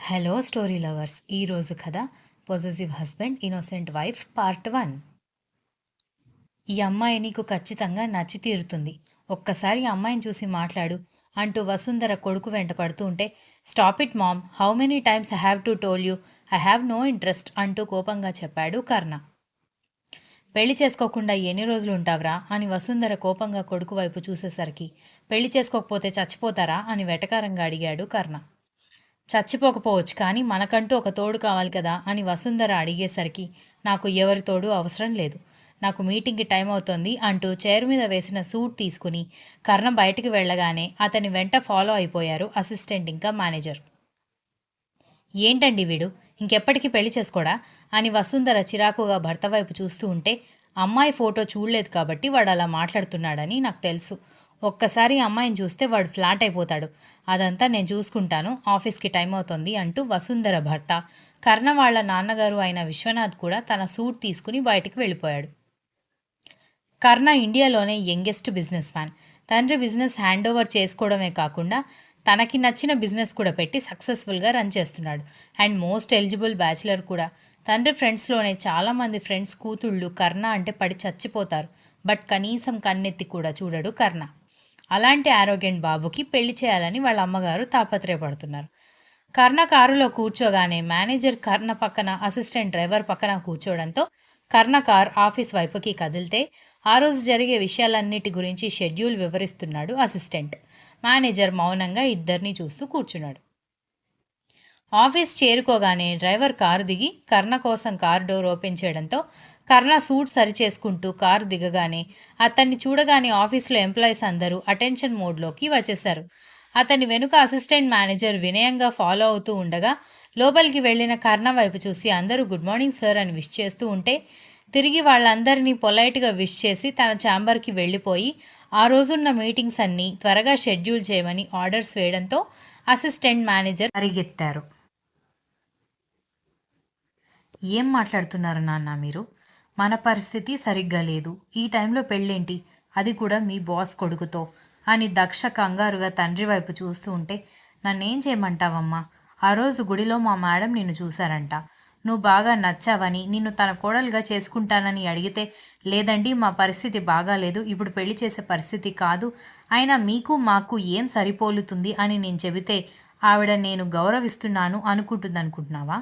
Hello story lovers ఈరోజు కథ possessive husband innocent wife part 1. ఈ అమ్మాయి నీకు ఖచ్చితంగా నచ్చి తీరుతుంది. ఒక్కసారి ఈ అమ్మాయిని చూసి మాట్లాడు అంటూ వసుంధర కొడుకు వెంట పడుతూ ఉంటే, stop it mom, how many times I have to told you, I have no interest అంటూ కోపంగా చెప్పాడు కర్ణ. పెళ్లి చేసుకోకుండా ఎన్ని రోజులు ఉంటావురా అని వసుంధర కోపంగా కొడుకు వైపు చూసేసరికి, పెళ్లి చేసుకోకపోతే చచ్చిపోతారా అని వెటకారంగా అడిగాడు కర్ణ. చచ్చిపోకపోవచ్చు కానీ మనకంటూ ఒక తోడు కావాలి కదా అని వసుంధర అడిగేసరికి, నాకు ఎవరి తోడు అవసరం లేదు, నాకు మీటింగ్కి టైం అవుతోంది అంటూ చైర్ మీద వేసిన సూట్ తీసుకుని కర్ణ బయటికి వెళ్ళగానే అతని వెంట ఫాలో అయిపోయారు అసిస్టెంట్ ఇంకా మేనేజర్. ఏంటండి వీడు, ఇంకెప్పటికీ పెళ్లి చేసుకోడా అని వసుంధర చిరాకుగా భర్త వైపు చూస్తూ ఉంటే, అమ్మాయి ఫోటో చూడలేదు కాబట్టి వాడు అలా మాట్లాడుతున్నాడని నాకు తెలుసు. ఒక్కసారి అమ్మాయిని చూస్తే వాడు ఫ్లాట్ అయిపోతాడు. అదంతా నేను చూసుకుంటాను, ఆఫీస్కి టైం అవుతుంది అంటూ వసుంధర భర్త, కర్ణ వాళ్ళ నాన్నగారు అయిన విశ్వనాథ్ కూడా తన సూట్ తీసుకుని బయటికి వెళ్ళిపోయాడు. కర్ణ ఇండియాలోనే యంగెస్ట్ బిజినెస్ మ్యాన్. తండ్రి బిజినెస్ హ్యాండ్ ఓవర్ చేసుకోవడమే కాకుండా తనకి నచ్చిన బిజినెస్ కూడా పెట్టి సక్సెస్ఫుల్గా రన్ చేస్తున్నాడు. అండ్ మోస్ట్ ఎలిజిబుల్ బ్యాచిలర్ కూడా. తండ్రి ఫ్రెండ్స్లోనే చాలామంది ఫ్రెండ్స్ కూతుళ్ళు కర్ణ అంటే పడి చచ్చిపోతారు. బట్ కనీసం కన్నెత్తి కూడా చూడడు కర్ణ. అలాంటి ఆరోగ్యంట్ బాబుకి పెళ్లి చేయాలని వాళ్ళ అమ్మగారు తాపత్రయపడుతున్నారు. కర్ణ కారులో కూర్చోగానే మేనేజర్ కర్ణ పక్కన, అసిస్టెంట్ డ్రైవర్ పక్కన కూర్చోవడంతో కర్ణ కార్ ఆఫీస్ వైపుకి కదిలితే, ఆ రోజు జరిగే విషయాలన్నిటి గురించి షెడ్యూల్ వివరిస్తున్నాడు అసిస్టెంట్. మేనేజర్ మౌనంగా ఇద్దరిని చూస్తూ కూర్చున్నాడు. ఆఫీస్ చేరుకోగానే డ్రైవర్ కారు దిగి కర్ణ కోసం కారు డోర్ ఓపెన్ చేయడంతో కర్ణ సూట్ సరిచేసుకుంటూ కారు దిగగానే అతన్ని చూడగానే ఆఫీస్లో ఎంప్లాయీస్ అందరూ అటెన్షన్ మోడ్లోకి వచ్చేశారు. అతని వెనుక అసిస్టెంట్ మేనేజర్ వినయంగా ఫాలో అవుతూ ఉండగా లోపలికి వెళ్ళిన కర్ణ వైపు చూసి అందరూ గుడ్ మార్నింగ్ సార్ అని విష్ చేస్తూ ఉంటే, తిరిగి వాళ్ళందరినీ పొలైట్గా విష్ చేసి తన ఛాంబర్కి వెళ్ళిపోయి ఆ రోజున్న మీటింగ్స్ అన్నీ త్వరగా షెడ్యూల్ చేయమని ఆర్డర్స్ వేయడంతో అసిస్టెంట్ మేనేజర్ పరిగెత్తారు. ఏం మాట్లాడుతున్నారు నాన్న మీరు? మన పరిస్థితి సరిగ్గా లేదు, ఈ టైంలో పెళ్ళేంటి, అది కూడా మీ బాస్ కొడుకుతో అని దక్ష కంగారుగా తండ్రి వైపు చూస్తూ ఉంటే, నన్నేం చేయమంటావమ్మా, ఆ రోజు గుడిలో మా మేడం నిన్ను చూశారంట, నువ్వు బాగా నచ్చావని నిన్ను తన కోడలుగా చేసుకుంటానని అడిగితే, లేదండి మా పరిస్థితి బాగాలేదు, ఇప్పుడు పెళ్లి చేసే పరిస్థితి కాదు, అయినా మీకు మాకు ఏం సరిపోలుతుంది అని నేను చెబితే ఆవిడ నేను గౌరవిస్తున్నాను అనుకుంటుందనుకుంటున్నావా?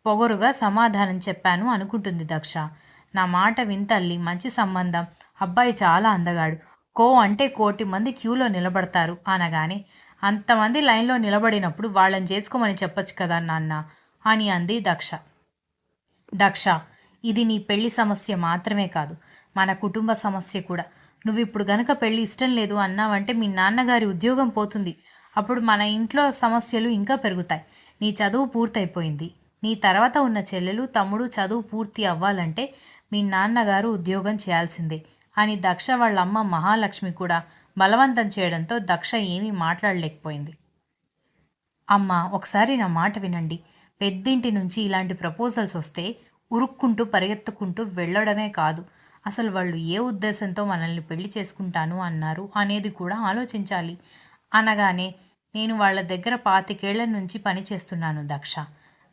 పొగరుగా సమాధానం చెప్పాను అనుకుంటుంది దక్ష. నా మాట వింతల్లి, మంచి సంబంధం, అబ్బాయి చాలా అందగాడు, కో అంటే 1,000,000 మంది క్యూలో నిలబడతారు అనగానే, అంతమంది లైన్లో నిలబడినప్పుడు వాళ్ళని చేసుకోమని చెప్పొచ్చు కదా నాన్న అని అంది దక్ష. దక్ష, ఇది నీ పెళ్లి సమస్య మాత్రమే కాదు, మన కుటుంబ సమస్య కూడా. నువ్వు ఇప్పుడు గనక పెళ్లి ఇష్టం లేదు అన్నావంటే మీ నాన్నగారి ఉద్యోగం పోతుంది. అప్పుడు మన ఇంట్లో సమస్యలు ఇంకా పెరుగుతాయి. నీ చదువు పూర్తయిపోయింది, నీ తర్వాత ఉన్న చెల్లెలు తమ్ముడు చదువు పూర్తి అవ్వాలంటే మీ నాన్నగారు ఉద్యోగం చేయాల్సిందే అని దక్ష వాళ్ళమ్మ మహాలక్ష్మి కూడా బలవంతం చేయడంతో దక్ష ఏమీ మాట్లాడలేకపోయింది. అమ్మ, ఒకసారి నా మాట వినండి. పెద్దింటి నుంచి ఇలాంటి ప్రపోజల్స్ వస్తే ఉరుక్కుంటూ పరిగెత్తుకుంటూ వెళ్ళడమే కాదు, అసలు వాళ్ళు ఏ ఉద్దేశంతో మనల్ని పెళ్లి చేసుకుంటాను అన్నారు అనేది కూడా ఆలోచించాలి అనగానే, నేను వాళ్ళ దగ్గర 25 ఏళ్ల నుంచి పని చేస్తున్నాను దక్ష,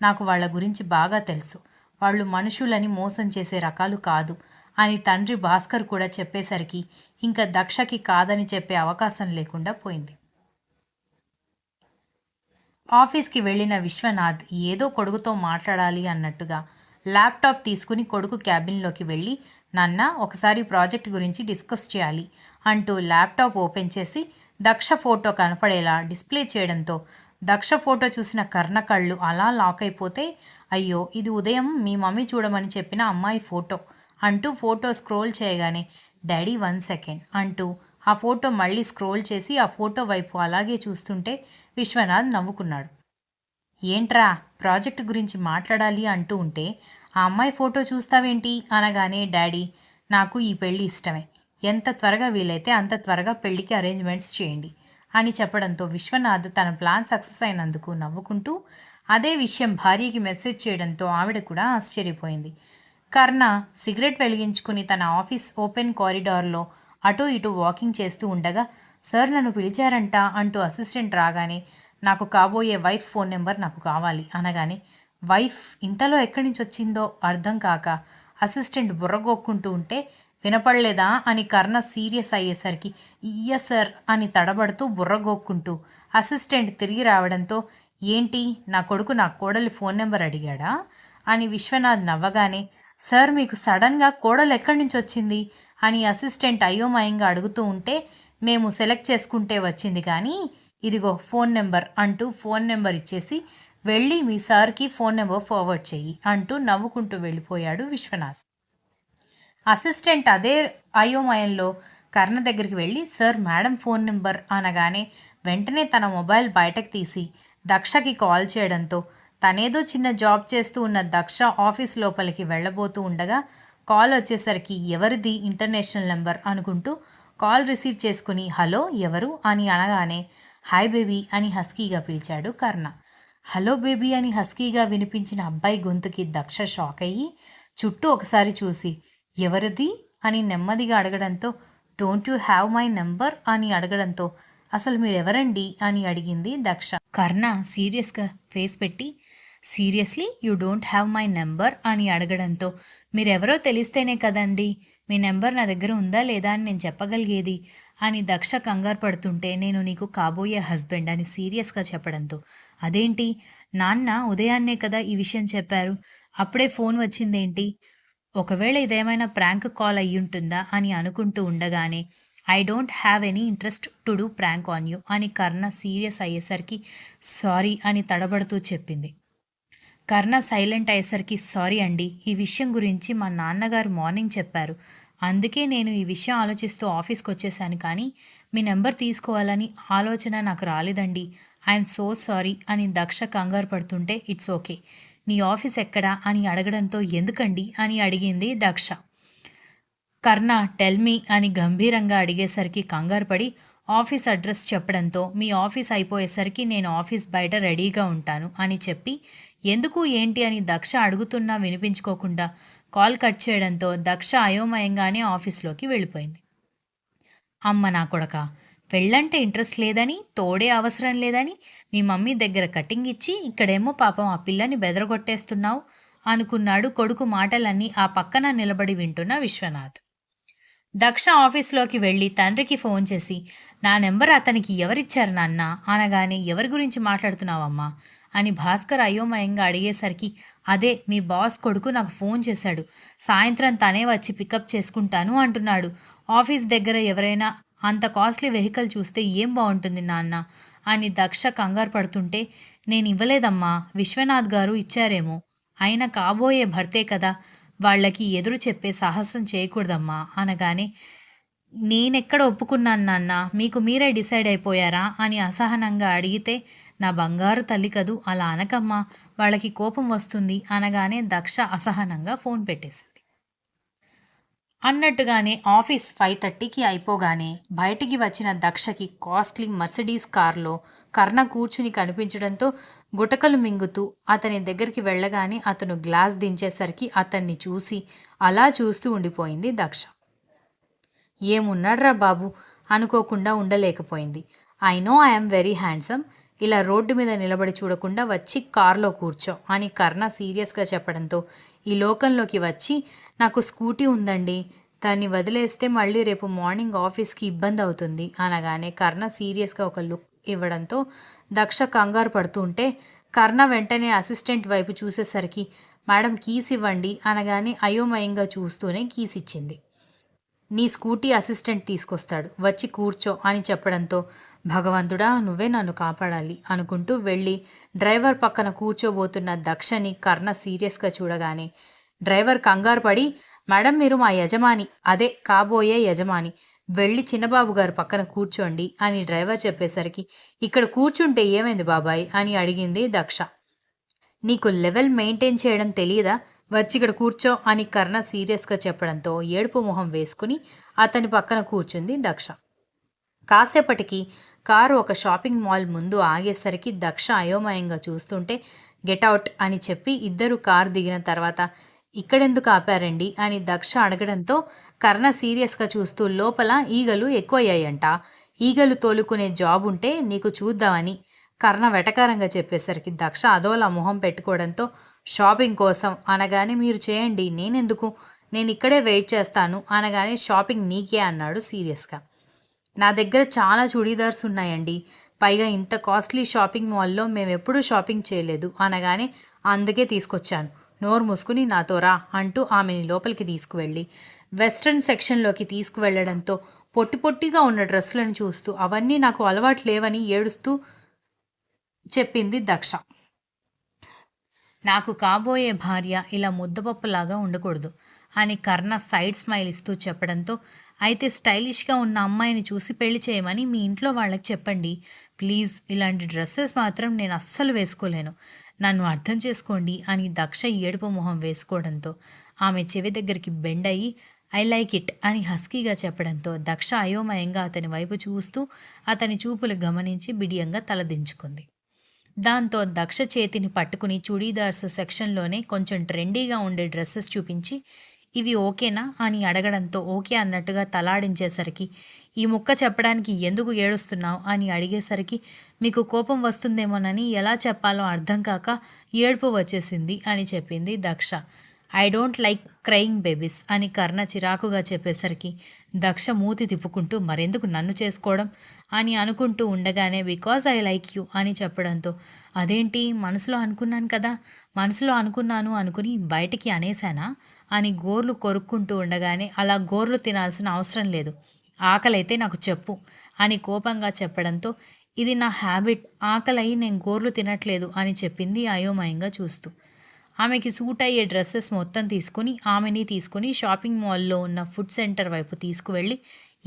నాకు వాళ్ళ గురించి బాగా తెలుసు, వాళ్ళు మనుషులని మోసం చేసే రకాలు కాదు అని తండ్రి భాస్కర్ కూడా చెప్పేసరికి ఇంకా దక్షకి కాదని చెప్పే అవకాశం లేకుండా పోయింది. ఆఫీస్కి వెళ్ళిన విశ్వనాథ్ ఏదో కొడుకుతో మాట్లాడాలి అన్నట్టుగా ల్యాప్టాప్ తీసుకుని కొడుకు క్యాబిన్లోకి వెళ్ళి, నాన్న ఒకసారి ప్రాజెక్ట్ గురించి డిస్కస్ చేయాలి అంటూ ల్యాప్టాప్ ఓపెన్ చేసి దక్ష ఫోటో కనపడేలా డిస్ప్లే చేయడంతో దక్ష ఫోటో చూసిన కర్ణ కళ్ళు అలా లాక్ అయిపోతే, అయ్యో ఇది ఉదయం మీ మమ్మీ చూడమని చెప్పిన అమ్మాయి ఫోటో అంటూ ఫోటో స్క్రోల్ చేయగానే, డాడీ 1 సెకండ్ అంటూ ఆ ఫోటో మళ్ళీ స్క్రోల్ చేసి ఆ ఫోటో వైపు అలాగే చూస్తుంటే విశ్వనాథ్ నవ్వుకున్నాడు. ఏంట్రా ప్రాజెక్ట్ గురించి మాట్లాడాలి అంటూ ఉంటే ఆ అమ్మాయి ఫోటో చూస్తావేంటి అనగానే, డాడీ నాకు ఈ పెళ్ళి ఇష్టమే, ఎంత త్వరగా వీలైతే అంత త్వరగా పెళ్ళికి అరేంజ్మెంట్స్ చేయండి అని చెప్పడంతో విశ్వనాథ్ తన ప్లాన్ సక్సెస్ అయినందుకు నవ్వుకుంటూ అదే విషయం భార్యకి మెసేజ్ చేయడంతో ఆవిడ కూడా ఆశ్చర్యపోయింది. కర్ణ సిగరెట్ వెలిగించుకుని తన ఆఫీస్ ఓపెన్ కారిడార్లో అటూ ఇటూ వాకింగ్ చేస్తూ ఉండగా, సార్ నన్ను పిలిచారంట అంటూ అసిస్టెంట్ రాగానే, నాకు కాబోయే వైఫ్ ఫోన్ నెంబర్ నాకు కావాలి అనగానే వైఫ్ ఇంతలో ఎక్కడి నుంచి వచ్చిందో అర్థం కాక అసిస్టెంట్ బుర్రగొక్కుంటూ ఉంటే వినపడలేదా అని కర్ణ సీరియస్ అయ్యేసరికి ఇయ్య సార్ అని తడబడుతూ బుర్రగోక్కుంటూ అసిస్టెంట్ తిరిగి రావడంతో ఏంటి నా కొడుకు నా కోడలి ఫోన్ నెంబర్ అడిగాడా అని విశ్వనాథ్ నవ్వగానే సార్ మీకు సడన్గా కోడలు ఎక్కడి నుంచి వచ్చింది అని అసిస్టెంట్ అయోమయంగా అడుగుతూ ఉంటే మేము సెలెక్ట్ చేసుకుంటే వచ్చింది కానీ ఇదిగో ఫోన్ నెంబర్ అంటూ ఫోన్ నెంబర్ ఇచ్చేసి వెళ్ళి మీ సార్కి ఫోన్ నెంబర్ ఫార్వర్డ్ చెయ్యి అంటూ నవ్వుకుంటూ వెళ్ళిపోయాడు విశ్వనాథ్. అసిస్టెంట్ అదే అయోమయంలో కర్ణ దగ్గరికి వెళ్ళి సార్ మేడం ఫోన్ నెంబర్ అనగానే వెంటనే తన మొబైల్ బయటకు తీసి దక్షకి కాల్ చేయడంతో తనేదో చిన్న జాబ్ చేస్తూ ఉన్న దక్ష ఆఫీస్ లోపలికి వెళ్ళబోతూ ఉండగా కాల్ వచ్చేసరికి ఎవరిది ఇంటర్నేషనల్ నెంబర్ అనుకుంటూ కాల్ రిసీవ్ చేసుకుని హలో ఎవరు అని అనగానే హాయ్ బేబీ అని హస్కీగా పిలిచాడు కర్ణ. హలో బేబీ అని హస్కీగా వినిపించిన అబ్బాయి గొంతుకి దక్ష షాక్ అయ్యి చుట్టూ ఒకసారి చూసి ఎవరిది అని నెమ్మదిగా అడగడంతో don't you have my number అని అడగడంతో అసలు మీరెవరండి అని అడిగింది దక్ష. కర్ణ సీరియస్గా ఫేస్ పెట్టి seriously you don't have my number అని అడగడంతో మీరెవరో తెలిస్తేనే కదండి మీ నెంబర్ నా దగ్గర ఉందా లేదా అని నేను చెప్పగలిగేది అని దక్ష కంగారు పడుతుంటే నేను నీకు కాబోయే హస్బెండ్ అని సీరియస్గా చెప్పడంతో అదేంటి నాన్న ఉదయాన్నే కదా ఈ విషయం చెప్పారు అప్పుడే ఫోన్ వచ్చిందేంటి ఒకవేళ ఇదేమైనా ప్రాంక్ కాల్ అయ్యుంటుందా అని అనుకుంటూ ఉండగానే I don't have any interest to do prank on you అని కర్ణ సీరియస్ అయ్యేసరికి సారీ అని తడబడుతూ చెప్పింది. కర్ణ సైలెంట్ అయ్యేసరికి సారీ అండి ఈ విషయం గురించి మా నాన్నగారు మార్నింగ్ చెప్పారు అందుకే నేను ఈ విషయం ఆలోచిస్తూ ఆఫీస్కి వచ్చేసాను కానీ మీ నెంబర్ తీసుకోవాలని ఆలోచన నాకు రాలేదండి ఐఎమ్ సో సారీ అని దక్ష కంగారు పడుతుంటే ఇట్స్ ఓకే నీ ఆఫీస్ ఎక్కడా అని అడగడంతో ఎందుకండి అని అడిగింది దక్ష. కర్ణ టెల్ మీ అని గంభీరంగా అడిగేసరికి కంగారు పడి ఆఫీస్ అడ్రస్ చెప్పడంతో మీ ఆఫీస్ అయిపోయేసరికి నేను ఆఫీస్ బయట రెడీగా ఉంటాను అని చెప్పి ఎందుకు ఏంటి అని దక్ష అడుగుతున్నా వినిపించుకోకుండా కాల్ కట్ చేయడంతో దక్ష అయోమయంగానే ఆఫీస్లోకి వెళ్ళిపోయింది. అమ్మ నా కొడక పెళ్ళంటే ఇంట్రెస్ట్ లేదని తోడే అవసరం లేదని మీ మమ్మీ దగ్గర కటింగ్ ఇచ్చి ఇక్కడేమో పాపం ఆ పిల్లని బెదరగొట్టేస్తున్నావు అనుకున్నాడు కొడుకు మాటలన్నీ ఆ పక్కన నిలబడి వింటున్న విశ్వనాథ్. దక్ష ఆఫీస్లోకి వెళ్ళి తండ్రికి ఫోన్ చేసి నా నెంబర్ అతనికి ఎవరిచ్చారు నాన్న అనగానే ఎవరి గురించి మాట్లాడుతున్నావమ్మా అని భాస్కర్ అయోమయంగా అడిగేసరికి అదే మీ బాస్ కొడుకు నాకు ఫోన్ చేశాడు సాయంత్రం తనే వచ్చి పికప్ చేసుకుంటాను అంటున్నాడు ఆఫీస్ దగ్గర ఎవరైనా అంత కాస్ట్లీ వెహికల్ చూస్తే ఏం బాగుంటుంది నాన్న అని దక్ష కంగారు పడుతుంటే నేను ఇవ్వలేదమ్మా విశ్వనాథ్ గారు ఇచ్చారేమో అయినా కాబోయే భర్తే కదా వాళ్ళకి ఎదురు చెప్పే సాహసం చేయకూడదమ్మా అనగానే నేనెక్కడ ఒప్పుకున్నాను నాన్న మీకు మీరే డిసైడ్ అయిపోయారా అని అసహనంగా అడిగితే నా బంగారు తల్లి కదూ అలా అనకమ్మా వాళ్ళకి కోపం వస్తుంది అనగానే దక్ష అసహనంగా ఫోన్ పెట్టేసింది. అన్నట్టుగానే ఆఫీస్ 5:30కి అయిపోగానే బయటికి వచ్చిన దక్షకి కాస్ట్లీ మర్సిడీస్ కార్లో కర్ణ కూర్చుని కనిపించడంతో గుటకలు మింగుతూ అతని దగ్గరికి వెళ్ళగానే అతను గ్లాస్ దించేసరికి అతన్ని చూసి అలా చూస్తూ ఉండిపోయింది దక్ష. ఏమున్నాడ్రా బాబు అనుకోకుండా ఉండలేకపోయింది. I know I'm very handsome ఇలా రోడ్డు మీద నిలబడి చూడకుండా వచ్చి కార్లో కూర్చో అని కర్ణ సీరియస్గా చెప్పడంతో ఈ లోకంలోకి వచ్చి నాకు స్కూటీ ఉందండి దాన్ని వదిలేస్తే మళ్ళీ రేపు మార్నింగ్ ఆఫీస్కి ఇబ్బంది అవుతుంది అనగానే కర్ణ సీరియస్గా ఒక లుక్ ఇవ్వడంతో దక్ష కంగారు పడుతూ ఉంటే కర్ణ వెంటనే అసిస్టెంట్ వైపు చూసేసరికి మేడం కీస్ ఇవ్వండి అనగానే అయోమయంగా చూస్తూనే కీస్ ఇచ్చింది. నీ స్కూటీ అసిస్టెంట్ తీసుకొస్తాడు వచ్చి కూర్చో అని చెప్పడంతో భగవంతుడా నువ్వే నన్ను కాపాడాలి అనుకుంటూ వెళ్ళి డ్రైవర్ పక్కన కూర్చోబోతున్న దక్షని కర్ణ సీరియస్గా చూడగానే డ్రైవర్ కంగారు పడి మేడం మీరు మా యజమాని అదే కాబోయే యజమాని వెళ్ళి చిన్నబాబు గారు పక్కన కూర్చోండి అని డ్రైవర్ చెప్పేసరికి ఇక్కడ కూర్చుంటే ఏమైంది బాబాయ్ అని అడిగింది దక్ష. నీకు లెవెల్ మెయింటైన్ చేయడం తెలియదా వచ్చి ఇక్కడ కూర్చో అని కర్ణ సీరియస్గా చెప్పడంతో ఏడుపు మొహం వేసుకుని అతని పక్కన కూర్చుంది దక్ష. కాసేపటికి కారు ఒక షాపింగ్ మాల్ ముందు ఆగేసరికి దక్ష అయోమయంగా చూస్తుంటే గెట్అవుట్ అని చెప్పి ఇద్దరు కారు దిగిన తర్వాత ఇక్కడెందుకు ఆపారండి అని దక్ష అడగడంతో కర్ణ సీరియస్గా చూస్తూ లోపల ఈగలు ఎక్కువయ్యాయంట ఈగలు తోలుకునే జాబ్ ఉంటే నీకు చూద్దామని కర్ణ వెటకారంగా చెప్పేసరికి దక్ష అదోలా మొహం పెట్టుకోవడంతో షాపింగ్ కోసం అనగానే మీరు చేయండి నేనెందుకు, నేను ఇక్కడే వెయిట్ చేస్తాను అనగానే షాపింగ్ నీకే అన్నాడు సీరియస్గా. నా దగ్గర చాలా చుడీదార్స్ ఉన్నాయండి, పైగా ఇంత కాస్ట్లీ షాపింగ్ మాల్లో మేము ఎప్పుడూ షాపింగ్ చేయలేదు అనగానే అందుకే తీసుకొచ్చాను, నోరు మూసుకుని నాతో రా అంటూ ఆమెని లోపలికి తీసుకువెళ్ళి వెస్ట్రన్ సెక్షన్లోకి తీసుకువెళ్లడంతో పొట్టి పొట్టిగా ఉన్న డ్రెస్సులను చూస్తూ అవన్నీ నాకు అలవాటు లేవని ఏడుస్తూ చెప్పింది దక్ష. నాకు కాబోయే భార్య ఇలా ముద్దపప్పులాగా ఉండకూడదు అని కర్ణ సైడ్ స్మైల్ ఇస్తూ చెప్పడంతో అయితే స్టైలిష్గా ఉన్న అమ్మాయిని చూసి పెళ్లి చేయమని మీ ఇంట్లో వాళ్ళకి చెప్పండి ప్లీజ్, ఇలాంటి డ్రెస్సెస్ మాత్రం నేను అస్సలు వేసుకోలేను, నన్ను అర్థం చేసుకోండి అని దక్ష ఏడుపు మొహం వేసుకోవడంతో ఆమె చెవి దగ్గరికి బెండ్ అయ్యి ఐ లైక్ ఇట్ అని హస్కీగా చెప్పడంతో దక్ష అయోమయంగా అతని వైపు చూస్తూ అతని చూపులు గమనించి బిడియంగా తలదించుకుంది. దాంతో దక్ష చేతిని పట్టుకుని చుడీదార్స్ సెక్షన్లోనే కొంచెం ట్రెండీగా ఉండే డ్రెస్సెస్ చూపించి ఇవి ఓకేనా అని అడగడంతో ఓకే అన్నట్టుగా తలాడించేసరికి ఈ ముక్క చెప్పడానికి ఎందుకు ఏడుస్తున్నావు అని అడిగేసరికి మీకు కోపం వస్తుందేమోనని ఎలా చెప్పాలో అర్థం కాక ఏడుపు వచ్చేసింది అని చెప్పింది Daksha. I don't like crying babies అని కర్ణ చిరాకుగా చెప్పేసరికి దక్ష మూతి తిప్పుకుంటూ మరెందుకు నన్ను చేసుకోవడం అని అనుకుంటూ ఉండగానే బికాజ్ ఐ లైక్ యూ అని చెప్పడంతో అదేంటి మనసులో అనుకున్నాను కదా, మనసులో అనుకున్నాను అనుకుని బయటికి అనేశానా అని గోర్లు కొరుక్కుంటూ ఉండగానే అలా గోర్లు తినాల్సిన అవసరం లేదు, ఆకలైతే నాకు చెప్పు అని కోపంగా చెప్పడంతో ఇది నా హ్యాబిట్, ఆకలయి నేను గోర్లు తినట్లేదు అని చెప్పింది అయోమయంగా చూస్తూ. ఆమెకి సూట్ అయ్యే డ్రెస్సెస్ మొత్తం ఆమెని తీసుకుని షాపింగ్ మాల్లో ఉన్న ఫుడ్ సెంటర్ వైపు తీసుకువెళ్ళి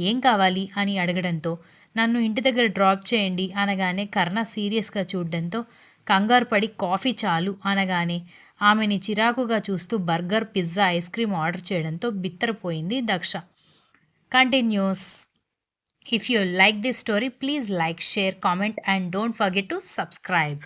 ఏం కావాలి అని అడగడంతో నన్ను ఇంటి దగ్గర డ్రాప్ చేయండి అనగానే కర్ణ సీరియస్గా చూడడంతో కంగారు పడి కాఫీ చాలు అనగానే ఆమెని చిరాకుగా చూస్తూ burger, pizza, ice cream order చేయడంతో బిత్తరపోయింది Daksha. Continues. If you like this story please like, share, comment and don't forget to subscribe.